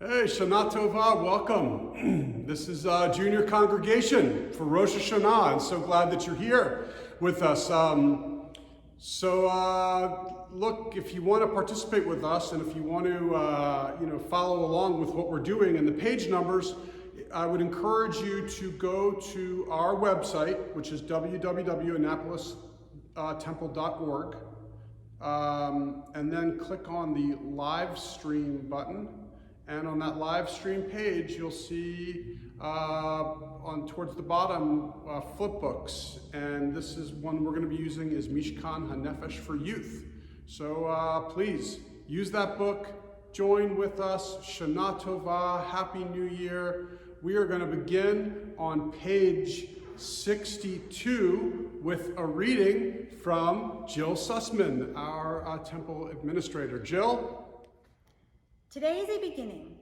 Hey, Shana Tova, welcome. This is junior congregation for Rosh HaShanah. I'm so glad that you're here with us. Look, if you want to participate with us and if you want to, follow along with what we're doing and the page numbers, I would encourage you to go to our website, which is www.annapolistemple.org, and then click on the live stream button. And on that live stream page, you'll see towards the bottom flip books. And this is one we're going to be using is Mishkan HaNefesh for Youth. So please use that book. Join with us. Shana Tova. Happy New Year. We are going to begin on page 62 with a reading from Jill Sussman, our temple administrator. Jill? Today is a beginning,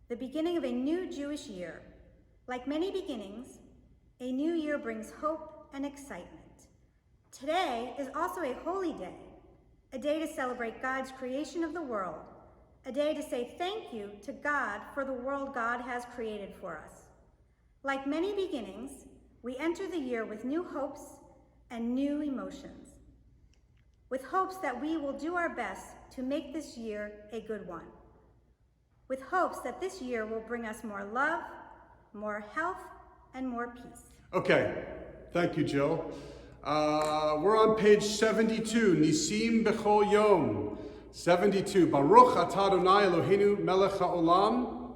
the beginning of a new Jewish year. Like many beginnings, a new year brings hope and excitement. Today is also a holy day, a day to celebrate God's creation of the world, a day to say thank you to God for the world God has created for us. Like many beginnings, we enter the year with new hopes and new emotions, with hopes that we will do our best to make this year a good one, with hopes that this year will bring us more love, more health, and more peace. Okay, thank you, Jill. We're on page 72, Nisim B'chol Yom. 72, Baruch Atah Adonai Eloheinu Melech HaOlam,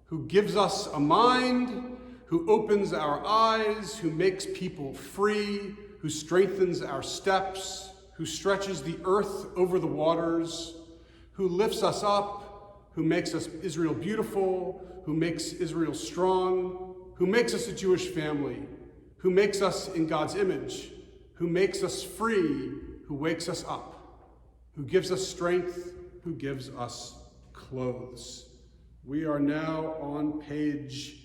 who gives us a mind, who opens our eyes, who makes people free, who strengthens our steps, who stretches the earth over the waters, who lifts us up, who makes us Israel beautiful, who makes Israel strong, who makes us a Jewish family, who makes us in God's image, who makes us free, who wakes us up, who gives us strength, who gives us clothes. We are now on page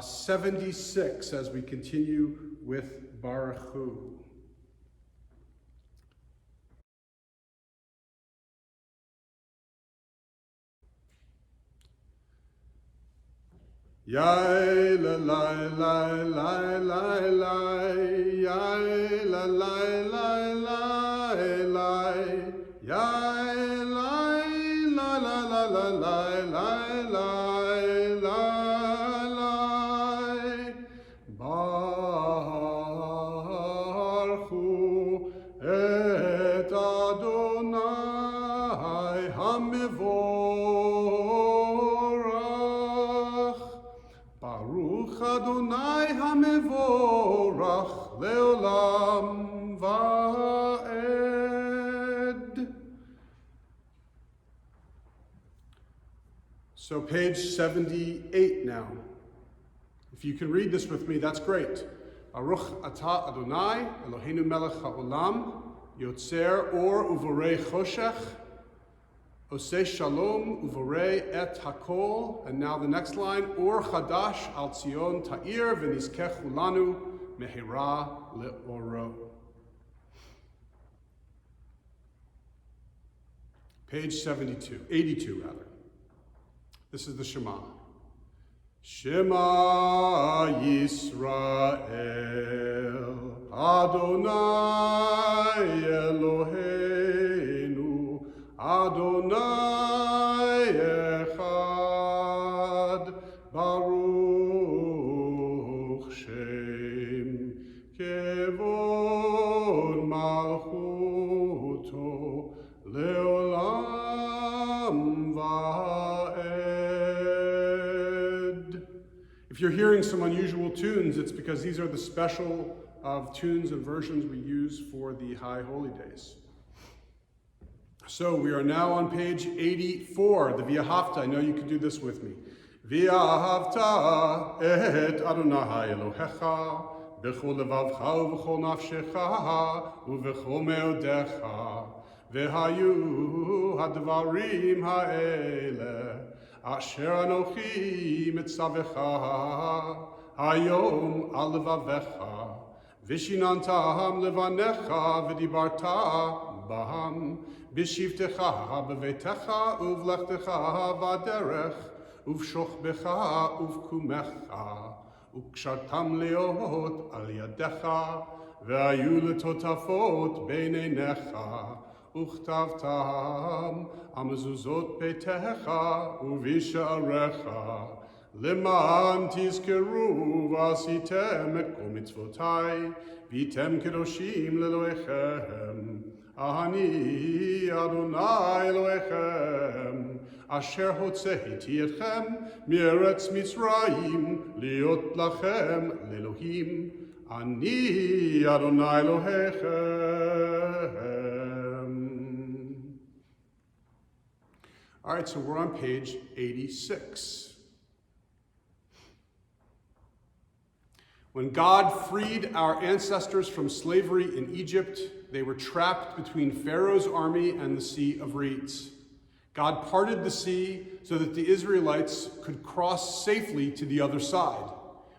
76 as we continue with Baruch Hu. Yai la la la la la la, yai la la la la la, yai la la la la la la la la la, Baruch Hu et Adonai HaMevorach. Baruch Adonai HaMevorach leolam va'ed. So page 78 now. If you can read this with me, that's great. Baruch Atah Adonai Eloheinu Melech HaOlam Yotzer Or Uvorei Choshech Oseh Shalom Uvorei Et Hakol. And now the next line, Or Chadash Al Tzion Ta'ir V'nizkech Ulanu Mehira Le'oro. Page 82 rather. This is the Shema. Shema Yisrael Adonai Eloheinu Adonai Echad Baruch Shem Kevod Malchuto Leolam Va'ed. If you're hearing some unusual tunes, it's because these are the special tunes and versions we use for the High Holy Days. So we are now on page 84, the V'ahavta. I know you can do this with me. V'ahavta et Adonai Elohecha b'chol levavcha u'b'chol nafshecha u'b'chol meodecha v'hayu hadvarim ha'ele asher anochi mitzavecha hayom al levavecha v'shinantam levanecha v'dibarta baham B'shivtecha b'veitecha uvlechtecha v'aderech ובשוכבך ובקומך, וקשרתם להיות על ידך, והיו לטוטפות בין עיניך, וכתבתם על מזוזות ביתך ובשעריך, למען תזכרו ועשיתם את כל מצוותיי, והייתם קדושים לאלוהיכם. אני אדוני אלוהיכם, אשר הוצאתי אתכם מארץ מצרים, להיות לכם לאלוהים. אני אדוני אלוהיכם. All right, so we're on page 86. When God freed our ancestors from slavery in Egypt, they were trapped between Pharaoh's army and the Sea of Reeds. God parted the sea so that the Israelites could cross safely to the other side.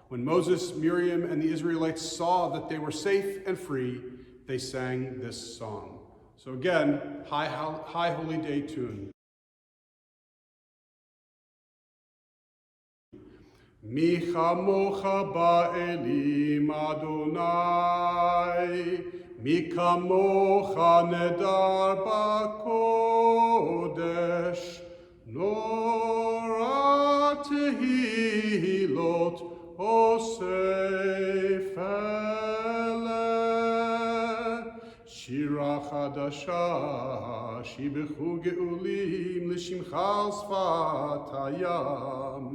When Moses, Miriam, and the Israelites saw that they were safe and free, they sang this song. So again, high holy day tune. Mi chamocha ba'elim Adonai, mi kamocha nedar ba'kodesh, nora tehilot osef eleh, shira chadasha, shibechu geulim l'shimcha sfat hayam,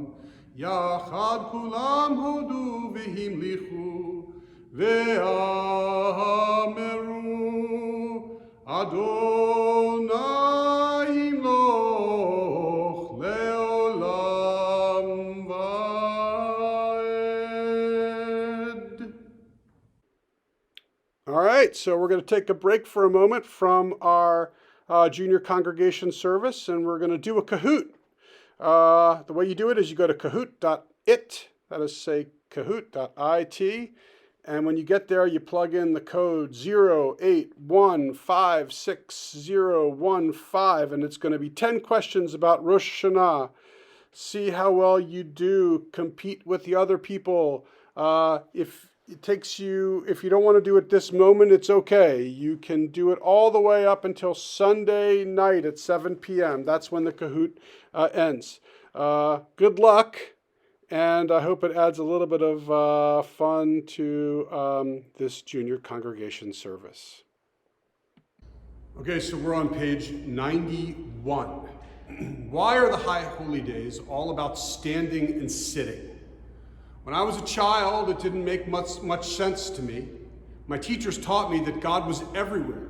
יחד כולם הודו והמליכו ואמרו אדוני ימלוך לעולם ועד. All right, so we're going to take a break for a moment from our junior congregation service, and we're going to do a Kahoot. The way you do it is you go to kahoot.it, that is say kahoot.it, and when you get there, you plug in the code 0815615, and it's going to be 10 questions about Rosh Hashanah. See how well you do, compete with the other people. If you don't want to do it this moment, it's okay. You can do it all the way up until Sunday night at 7 p.m. That's when the Kahoot ends. Good luck, and I hope it adds a little bit of fun to this junior congregation service. Okay, so we're on page 91. Why are the High Holy Days all about standing and sitting? When I was a child, it didn't make much sense to me. My teachers taught me that God was everywhere.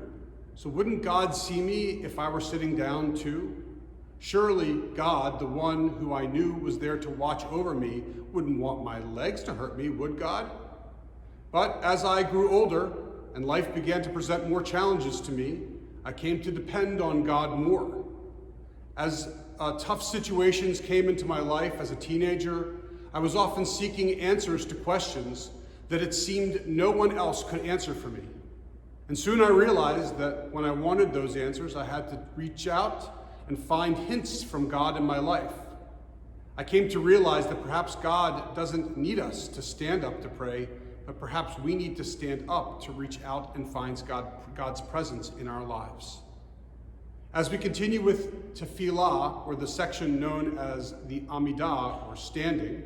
So wouldn't God see me if I were sitting down too? Surely God, the one who I knew was there to watch over me, wouldn't want my legs to hurt me, would God? But as I grew older and life began to present more challenges to me, I came to depend on God more. As tough situations came into my life as a teenager, I was often seeking answers to questions that it seemed no one else could answer for me. And soon I realized that when I wanted those answers, I had to reach out and find hints from God in my life. I came to realize that perhaps God doesn't need us to stand up to pray, but perhaps we need to stand up to reach out and find God's presence in our lives. As we continue with Tefillah, or the section known as the Amidah, or standing,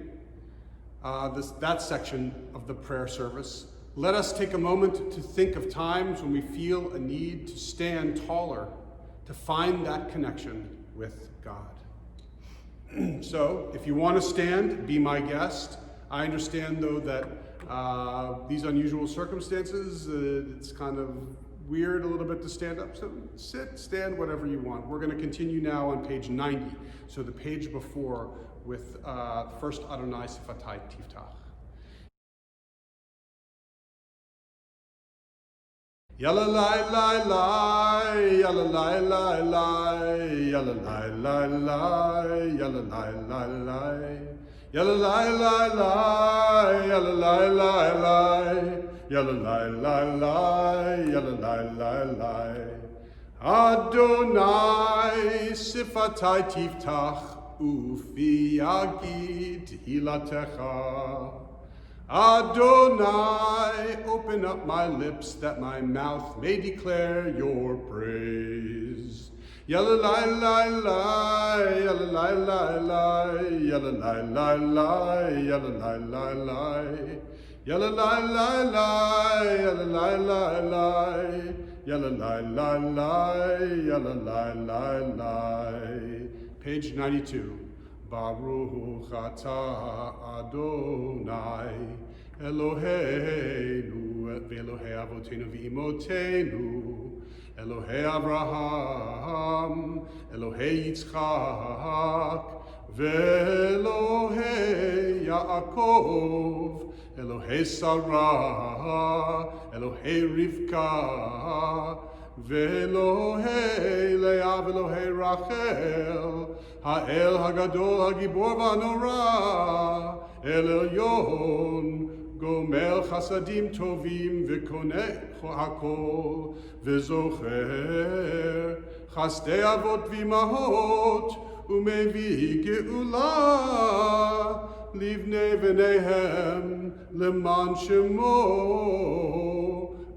that section of the prayer service, let us take a moment to think of times when we feel a need to stand taller, to find that connection with God. So, if you want to stand, be my guest. I understand, though, that these unusual circumstances, it's kind of weird a little bit to stand up, so sit, stand, whatever you want. We're going to continue now on page 90, so the page before, with first Adonai Sifatai Tiftach. Yalla lai lai lai, yalla lai lai lai, yalla lai lai lai, yalla lai lai lai, yalla lai lai lai, yalla lai lai lai, yalla lai lai lai, yalla lai lai lai. Adonai Sifatai Tiftach, ufi yagid tehilatecha. Adonai, open up my lips that my mouth may declare your praise. Yalla lai lai lai, yalla lai lai lai, yalla lai lai lai, yalla lai lai lai, yalla lai lai lai, yalla lai lai lai, yalla lai lai lai, yalla lai lai lai. Page 92. Baruch atah Adonai Eloheinu ve'Elohei avotenu ve'imotenu Elohei Avraham Elohei Yitzchak ve'Elohei Yaakov Elohei Sarah Elohei Rivka ve'Elohei Leah ve'Elohei Rachel Ha'el Hagadol Hagibor V'Anora El Elyon Gomel Chasadim Tovim V'Koneh Hakol V'Zocher Chasdei Avot V'Imahot Umevi Geula Livnei V'Nehem Leman Shemo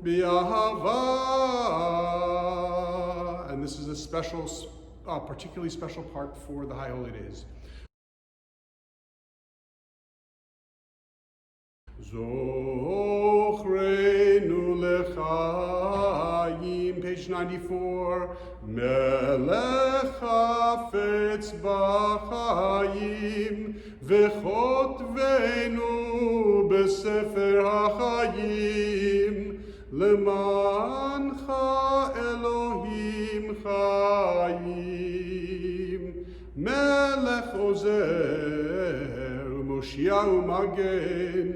B'Ahava. And this is a special particularly special part for the High Holy Days. Zochreinu lechayim, page 94. Melech hafetz b'chayim, v'chotvenu b'sefer hachayim, lemancha Elohim chayim. Melech ozer, Moshiach u'magen,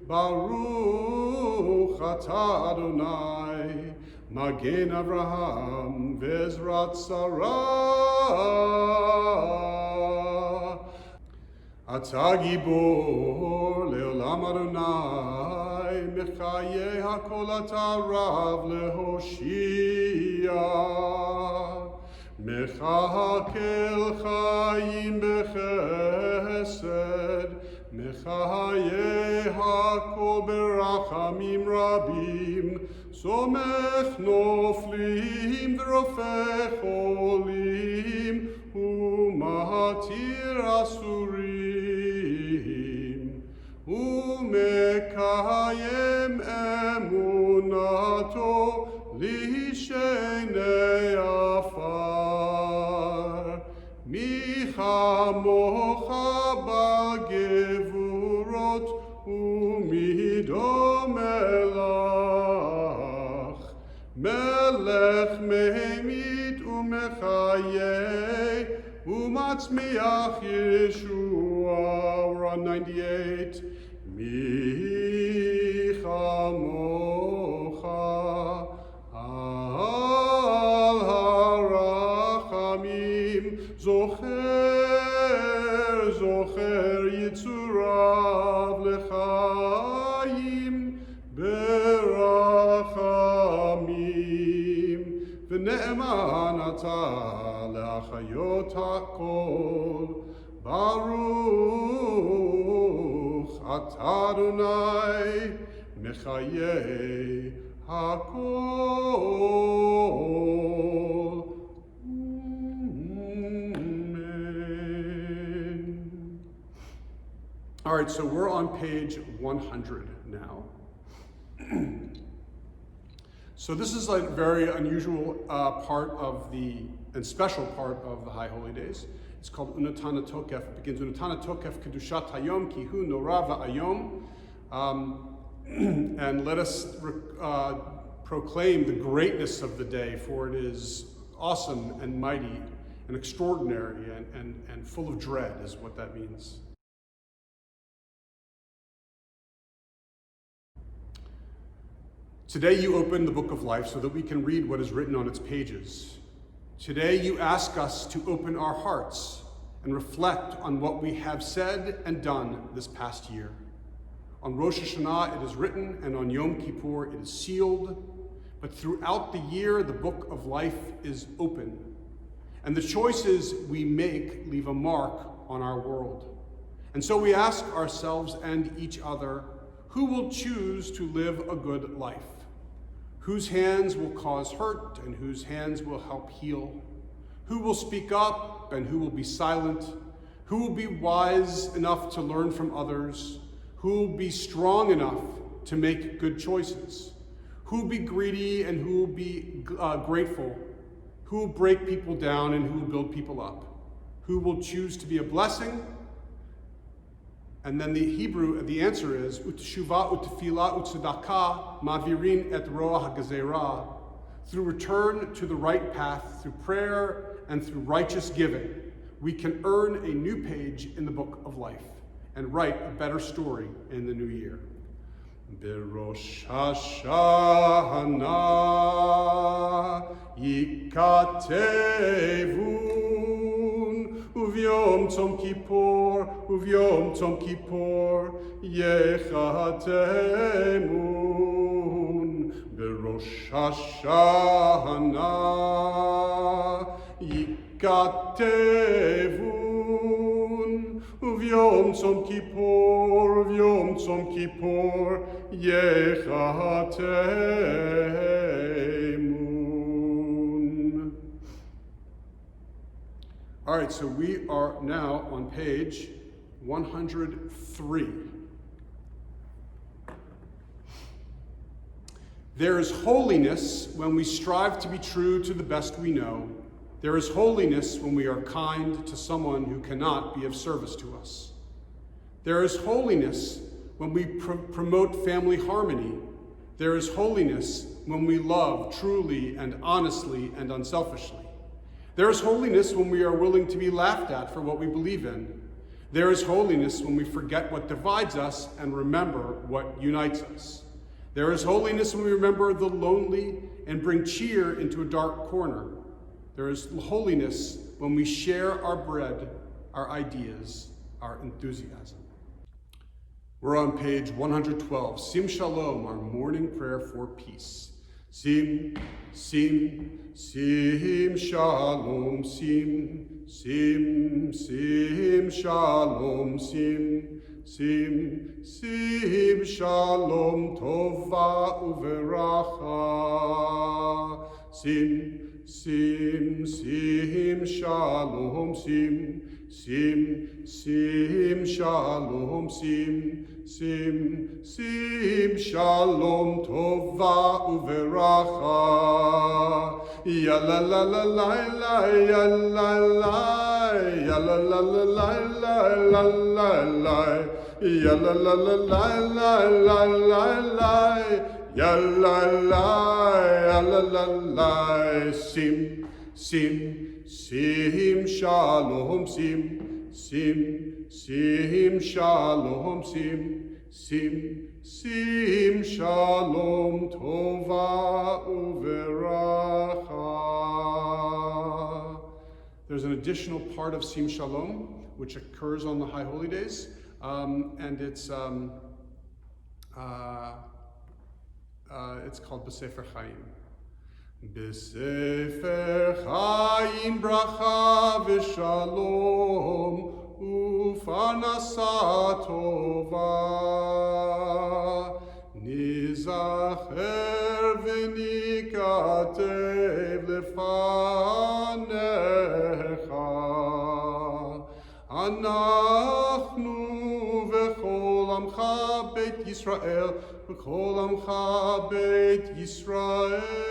Baruch atah Adonai, Magen Avraham ve'ezrat Sarah. Atah gibor le'olam Adonai, Mechayeh hakol atah rav lehoshia. Mechakel chayim bechesed, Mechayeh hakol berachamim rabim, Somech noflim v'rofech olim, Umahatir asurim, Umekayem emunato lishenei afar. Michamocha bagevurot umidomelach. Melech mehemit umechayeh umatzmiach Yeshua. We're on 98. Michamocha al harachamim zocher zocher yitzurav lechayim berachamim v'ne'eman atah le'achayot hakol Baruch atah Adonai mechayeh hakol. All right, so we're on page 100 now. So this is a very unusual part of and special part of the High Holy Days. It's called Unatana Tokef. It begins Unatana Tokef Kedushat Hayom Kihu Nora Va'ayom. And let us proclaim the greatness of the day, for it is awesome and mighty and extraordinary and full of dread is what that means. Today you open the book of life so that we can read what is written on its pages. Today you ask us to open our hearts and reflect on what we have said and done this past year. On Rosh HaShanah it is written, and on Yom Kippur it is sealed. But throughout the year, the book of life is open. And the choices we make leave a mark on our world. And so we ask ourselves and each other, who will choose to live a good life? Whose hands will cause hurt and whose hands will help heal? Who will speak up and who will be silent? Who will be wise enough to learn from others? Who will be strong enough to make good choices? Who will be greedy and who will be grateful? Who will break people down and who will build people up? Who will choose to be a blessing? And then the answer is, U'teshuva, u'tefila, u'tzedakah, mavirin et roa hagazera. Through return to the right path, through prayer and through righteous giving, we can earn a new page in the book of life and write a better story in the new year. Rosh HaShanah yikatevun uvyom tzom kippur yechatemun Rosh HaShanah yikatevun uvyom tzom kippur yechatemun. All right, so we are now on page 103. There is holiness when we strive to be true to the best we know. There is holiness when we are kind to someone who cannot be of service to us. There is holiness when we promote family harmony. There is holiness when we love truly and honestly and unselfishly. There is holiness when we are willing to be laughed at for what we believe in. There is holiness when we forget what divides us and remember what unites us. There is holiness when we remember the lonely and bring cheer into a dark corner. There is holiness when we share our bread, our ideas, our enthusiasm. We're on page 112, Sim Shalom, our morning prayer for peace. Sim, sim, sim, shalom, sim, sim, sim, shalom, sim, sim, sim, shalom, tova uveracha. Sim, sim, sim, shalom, sim, sim, sim, shalom, sim, sim, sim, shalom, tova uveracha. Ya la la la la la, ya la la, ya la la la la la la la la, ya la la la la la la la la, ya la la la, sim, sim, sim, shalom, sim, sim, sim, shalom, sim, sim, sim, shalom, tova uveracha. There's an additional part of Sim Shalom, which occurs on the High Holy Days, and it's called B'Sefer Chaim. B'Sefer Chaim bracha v'shalom u'fanasa tova nizacher v'nikatev lefanecha anachnu v'chol amcha beit Yisrael v'chol amcha beit Yisrael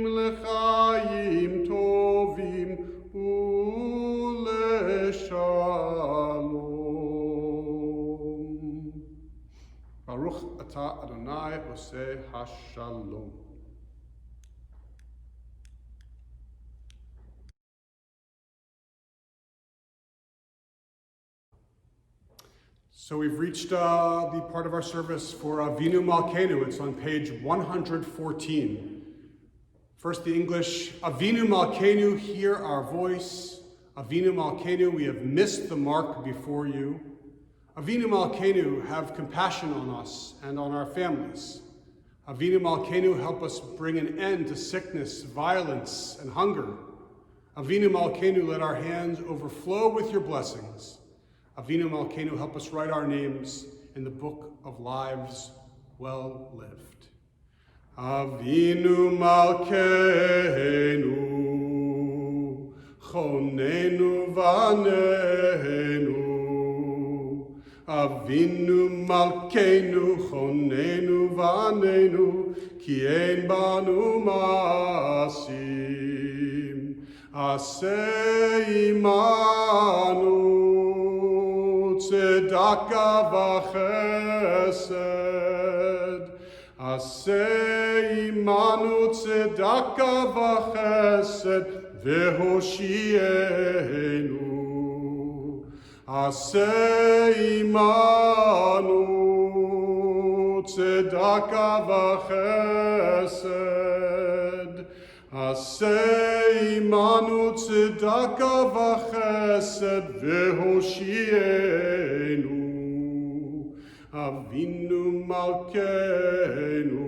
l'chaim tovim u'leshalom. Baruch atah Adonai oseh hashalom. So we've reached the part of our service for Avinu Malkeinu. It's on page 114. First the English, Avinu Malkeinu, hear our voice. Avinu Malkeinu, we have missed the mark before you. Avinu Malkeinu, have compassion on us and on our families. Avinu Malkeinu, help us bring an end to sickness, violence, and hunger. Avinu Malkeinu, let our hands overflow with your blessings. Avinu Malkeinu, help us write our names in the book of lives well lived. Avinu Malkeinu, Chonenu Vanenu. Avinu Malkeinu, Chonenu Vanenu, Ki ein banu masim. Aseh imanu tzedakah v'chesed. Aseh imanu tzedakah v'chesed v'hoshienu. Aseh imanu tzedakah v'chesed. Aseh imanu tzedakah v'chesed v'hoshienu. Avinu Malkeinu,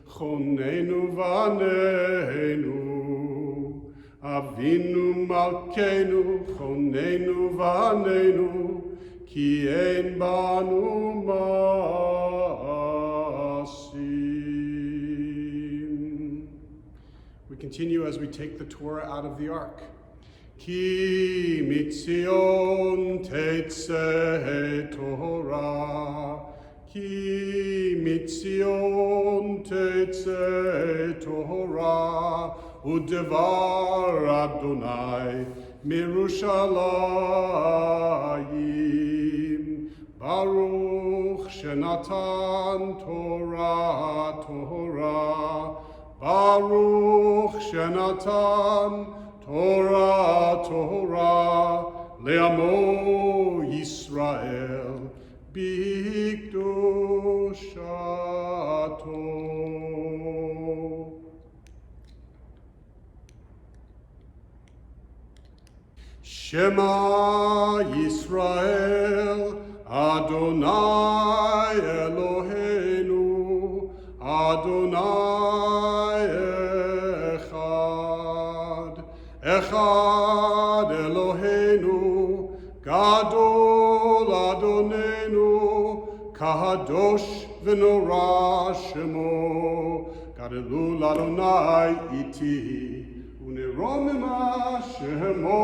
Chonenu Vanenu. Avinu Malkeinu, Chonenu Vanenu, Ki ein banu masim. We continue as we take the Torah out of the ark. Ki mitzion tetzeh Torah, Ki mitzion tetzeh Torah, Udevar Adonai mirushalayim. Baruch shenatan Torah Torah, Baruch shenatan Torah Torah, le'amo Yisrael b'kdushato. Shema Yisrael, Adonai Eloheinu, Adonai Echad. Echad Eloheinu, Gadol Adonenu, Kadosh v'nora Shemo, Gadolul Adonai iti, u'neromima Shemo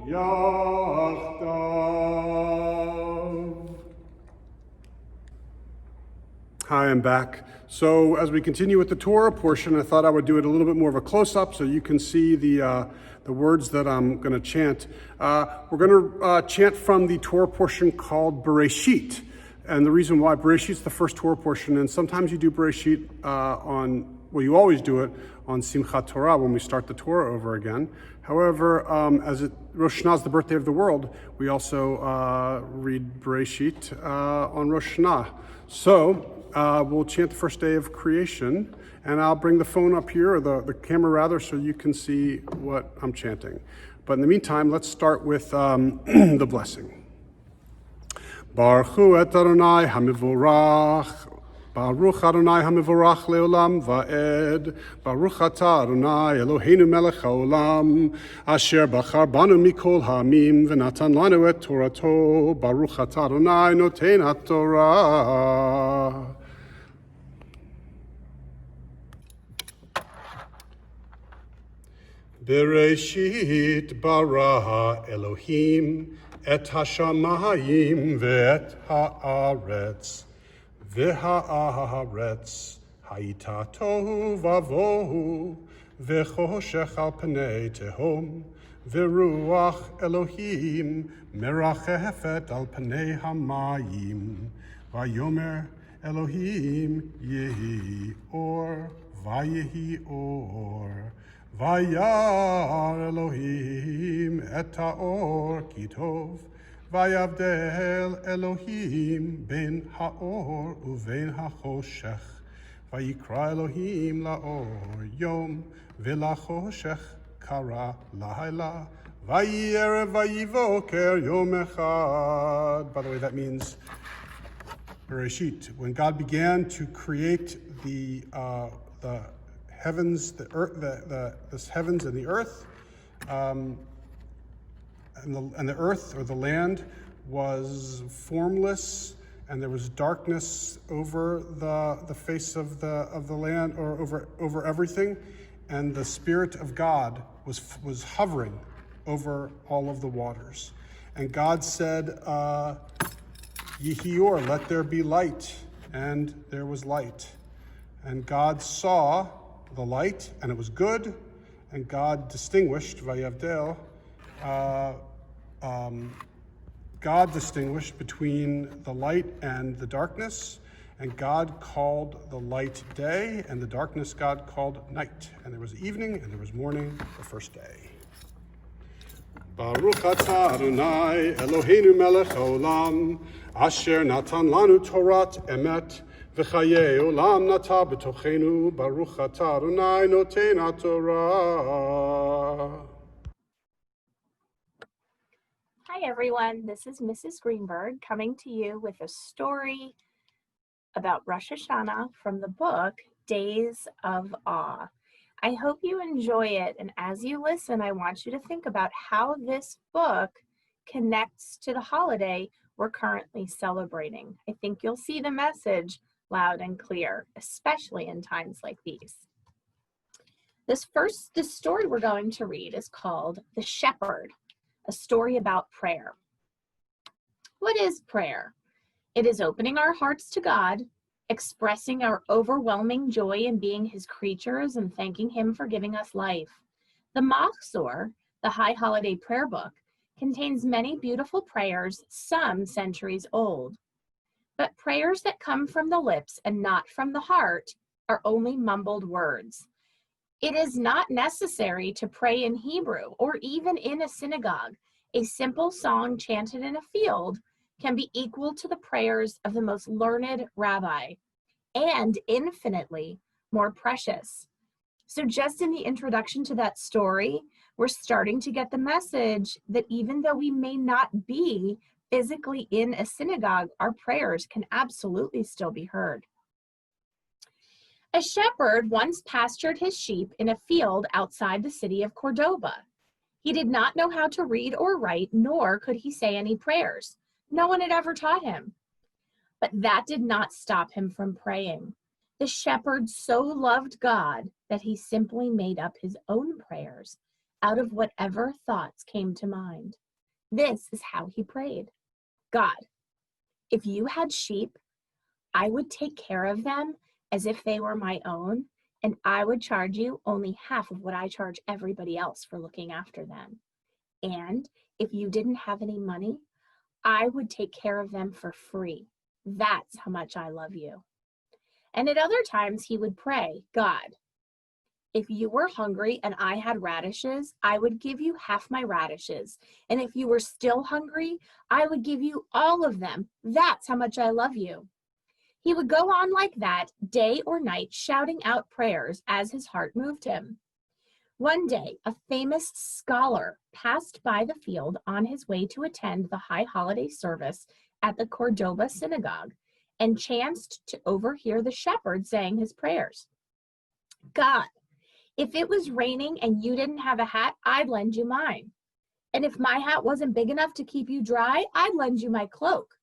yachdav. Hi, I'm back. So as we continue with the Torah portion, I thought I would do it a little bit more of a close-up so you can see the words that I'm going to chant. We're going to chant from the Torah portion called Bereshit. And the reason why Bereshit is the first Torah portion, and sometimes you do Bereshit you always do it on Simchat Torah when we start the Torah over again. However, as Rosh Hashanah is the birthday of the world, we also read Bereshit on Rosh Hashanah. So we'll chant the first day of creation, and I'll bring the phone up here, or the camera rather, so you can see what I'm chanting. But in the meantime, let's start with the blessing. Baruch hu et Adonai hamivorach, Baruch Adonai hamivorach leolam va'ed, Baruch atah Adonai Eloheinu melech haolam, asher bachar banu mikol ha'amim, v'natan lanu et Torato, Baruch atah Adonai noten haTorah. Bereshit bara Elohim et hashamayim ve'et haaretz, v'haaretz hayita tohu vavohu, v'choshech al pnei tehom, v'ruach Elohim merachefet al pnei hamayim, vayomer Elohim yehi or, vayehi or. Vayar Elohim et haor ki tov, vayavdel Elohim ben haor uven hachoshech, vayikra Elohim laor yom, v'lachoshech kara lahaila, vayerev vayivoker yom echad. By the way, that means Bereshit. When God began to create the heavens, the earth, the heavens and the earth, and the earth or the land was formless, and there was darkness over the face of the land, or over everything, and the Spirit of God was hovering over all of the waters. And God said, Yehior, let there be light, and there was light. And God saw the light, and it was good, and God distinguished, Vayavdel, God distinguished between the light and the darkness, and God called the light day, and the darkness God called night. And there was evening, and there was morning, the first day. Baruch atah Adonai Eloheinu melech haolam, asher natan lanu Torat emet, v'chayei olam nata b'tochenu, Baruch atah Adonai noten haTorah. Hi everyone, this is Mrs. Greenberg coming to you with a story about Rosh HaShanah from the book Days of Awe. I hope you enjoy it, and as you listen, I want you to think about how this book connects to the holiday we're currently celebrating. I think you'll see the message loud and clear, especially in times like these. This story we're going to read is called The Shepherd, a story about prayer. What is prayer? It is opening our hearts to God, expressing our overwhelming joy in being His creatures and thanking Him for giving us life. The Machzor, the High Holiday Prayer Book, contains many beautiful prayers, some centuries old. But prayers that come from the lips and not from the heart are only mumbled words. It is not necessary to pray in Hebrew or even in a synagogue. A simple song chanted in a field can be equal to the prayers of the most learned rabbi, and infinitely more precious. So just in the introduction to that story, we're starting to get the message that even though we may not be physically in a synagogue, our prayers can absolutely still be heard. A shepherd once pastured his sheep in a field outside the city of Cordoba. He did not know how to read or write, nor could he say any prayers. No one had ever taught him. But that did not stop him from praying. The shepherd so loved God that he simply made up his own prayers out of whatever thoughts came to mind. This is how he prayed. God, if you had sheep, I would take care of them as if they were my own, and I would charge you only half of what I charge everybody else for looking after them. And if you didn't have any money, I would take care of them for free. That's how much I love you. And at other times he would pray, God, if you were hungry and I had radishes, I would give you half my radishes. And if you were still hungry, I would give you all of them. That's how much I love you. He would go on like that day or night, shouting out prayers as his heart moved him. One day, a famous scholar passed by the field on his way to attend the high holiday service at the Cordoba synagogue and chanced to overhear the shepherd saying his prayers. God, if it was raining and you didn't have a hat, I'd lend you mine. And if my hat wasn't big enough to keep you dry, I'd lend you my cloak.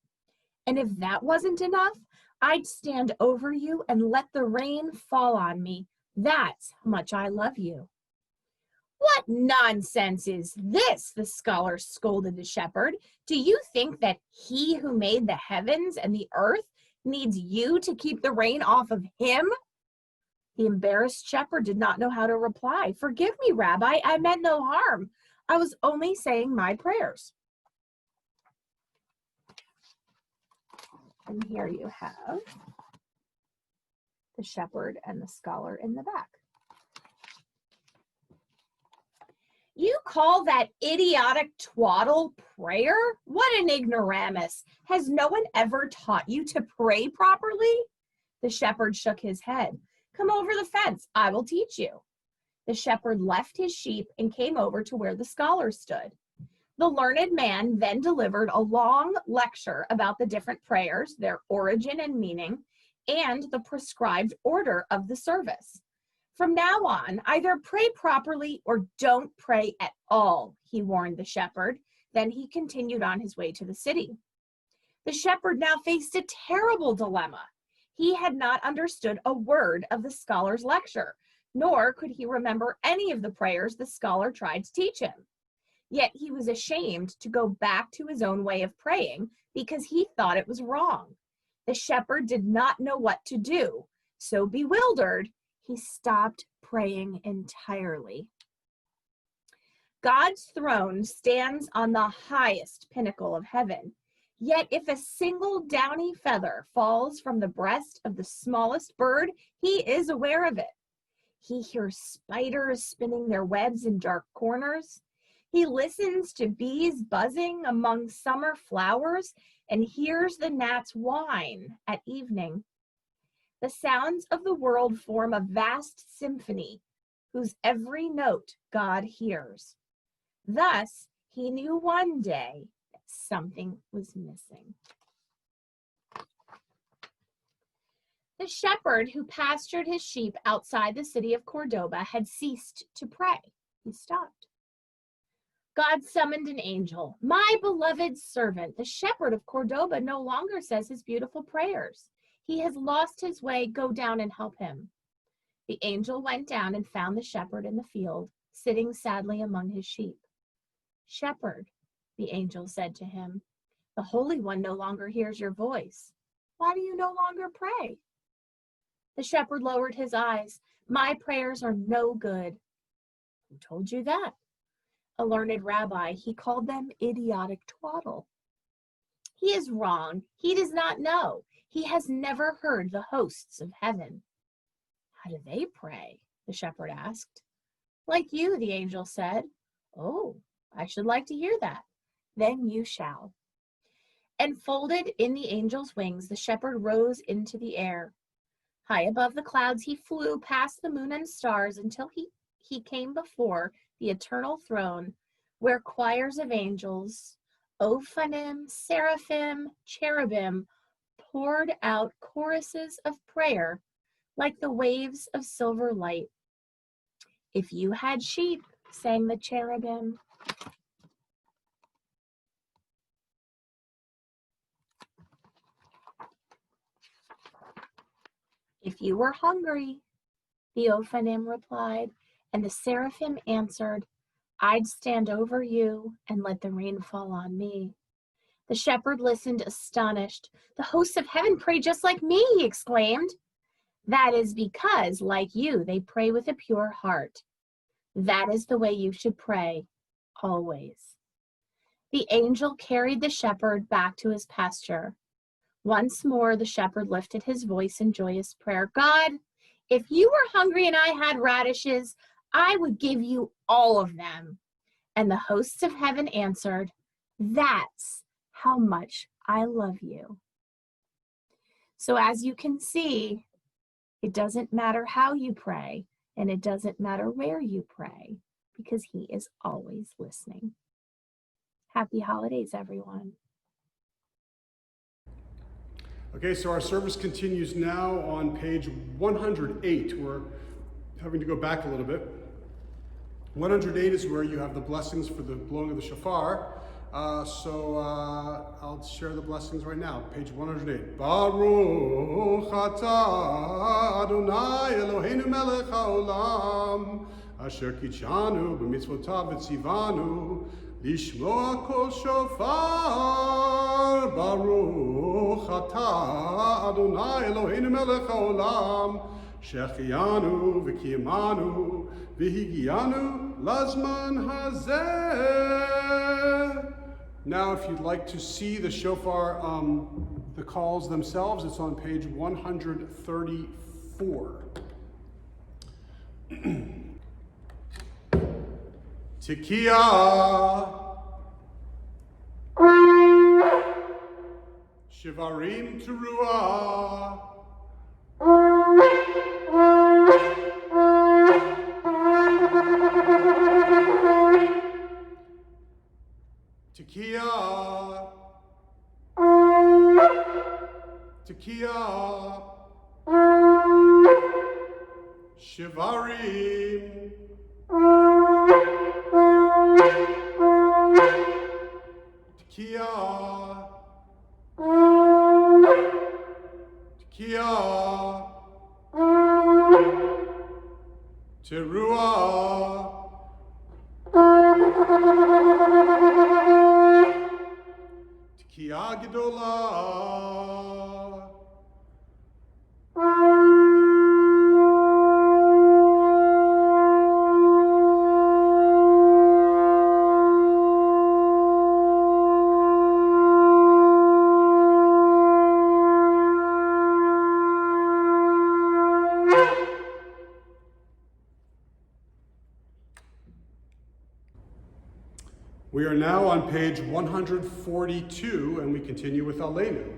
And if that wasn't enough, I'd stand over you and let the rain fall on me. That's how much I love you. What nonsense is this? The scholar scolded the shepherd. Do you think that he who made the heavens and the earth needs you to keep the rain off of him? The embarrassed shepherd did not know how to reply. Forgive me, Rabbi, I meant no harm. I was only saying my prayers. And here you have the shepherd and the scholar in the back. You call that idiotic twaddle prayer? What an ignoramus. Has no one ever taught you to pray properly? The shepherd shook his head. Come over the fence, I will teach you. The shepherd left his sheep and came over to where the scholar stood. The learned man then delivered a long lecture about the different prayers, their origin and meaning, and the prescribed order of the service. From now on, either pray properly or don't pray at all, he warned the shepherd. Then he continued on his way to the city. The shepherd now faced a terrible dilemma. He had not understood a word of the scholar's lecture, nor could he remember any of the prayers the scholar tried to teach him. Yet he was ashamed to go back to his own way of praying because he thought it was wrong. The shepherd did not know what to do, so bewildered, he stopped praying entirely. God's throne stands on the highest pinnacle of heaven. Yet if a single downy feather falls from the breast of the smallest bird, he is aware of it. He hears spiders spinning their webs in dark corners. He listens to bees buzzing among summer flowers and hears the gnats whine at evening. The sounds of the world form a vast symphony whose every note God hears. Thus, he knew one day that something was missing. The shepherd who pastured his sheep outside the city of Cordoba had ceased to pray. He stopped. God summoned an angel. My beloved servant, the shepherd of Cordoba, no longer says his beautiful prayers. He has lost his way. Go down and help him. The angel went down and found the shepherd in the field, sitting sadly among his sheep. Shepherd, the angel said to him, the Holy One no longer hears your voice. Why do you no longer pray? The shepherd lowered his eyes. My prayers are no good. Who told you that? A learned rabbi. He called them idiotic twaddle. He is wrong. He does not know. He has never heard the hosts of heaven. How do they pray? The shepherd asked. Like you, the angel said. Oh, I should like to hear that. Then you shall. Enfolded in the angel's wings, the shepherd rose into the air. High above the clouds, he flew past the moon and stars until he came before the eternal throne, where choirs of angels, ophanim, seraphim, cherubim, poured out choruses of prayer like the waves of silver light. If you had sheep, sang the cherubim, if you were hungry, the ophanim replied, and the seraphim answered, I'd stand over you and let the rain fall on me. The shepherd listened astonished. The hosts of heaven pray just like me, he exclaimed. That is because, like you, they pray with a pure heart. That is the way you should pray, always. The angel carried the shepherd back to his pasture. Once more, the shepherd lifted his voice in joyous prayer. God, if you were hungry and I had radishes, I would give you all of them. And the hosts of heaven answered, that's how much I love you. So as you can see, it doesn't matter how you pray, and it doesn't matter where you pray, because he is always listening. Happy holidays, everyone. Okay, so our service continues now on page 108. We're having to go back a little bit. 108 is where you have the blessings for the blowing of the shofar. I'll share the blessings right now. Page 108. Baruch atah Adonai Eloheinu melech haolam asher kitshanu b'mitzvotav v'tzivanu lishmoa kol shofar. Baruch atah Adonai Eloheinu melech haolam שהחיינו וקיימנו והגיענו לזמן הזה. Now, if you'd like to see the shofar, the calls themselves, it's on page 134. Tekiah, Shivarim Teruah, Tekiah, Tekiah, Shivarim. Tekiah. Tekiah. Teruah. Tekiah Gedolah. We are now on page 142, and we continue with Aleinu.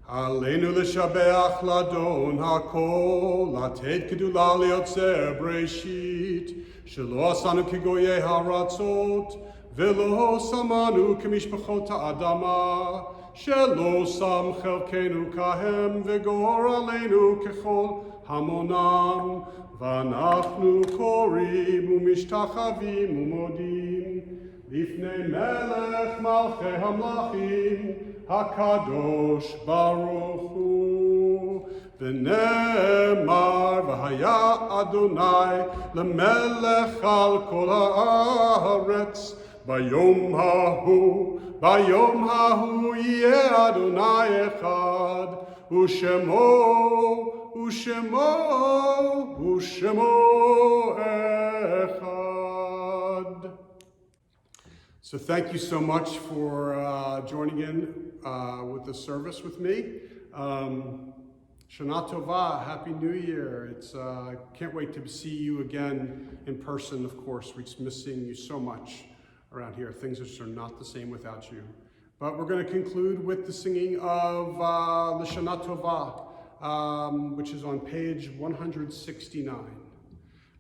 Aleinu l'shabeach ladon hakol, lated kedula liotzer breshit, shelo asanu kigoye haratzot, velo samanu kemishpachot ha'adama, shelo sam chelkenu kahem, vegor aleinu kechol hamonam, vanachnu korim umishtachavim umodim, Lifnei melech malchei hamlachim, hakadosh baruch hu. V'nemar v'haya Adonai lemelech al kol haaretz. Bayom hahu yeh Adonai echad, u'shemo echad. So thank you so much for joining in with the service with me. Shana Tova, Happy New Year. It's can't wait to see you again in person, of course. We're just missing you so much around here. Things just are not the same without you. But we're going to conclude with the singing of Shana Tova, which is on page 169.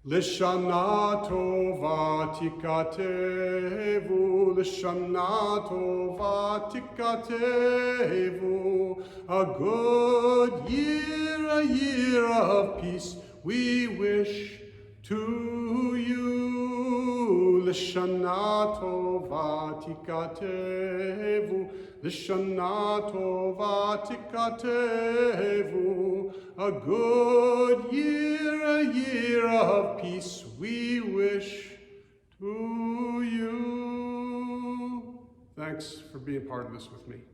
L'shana tova tikatevu, l'shana tova tikatevu, a good year, a year of peace we wish to you. L'shana tova tikatevu, l'shana tova tikatevu, a good year, a year of peace we wish to you. Thanks for being part of this with me.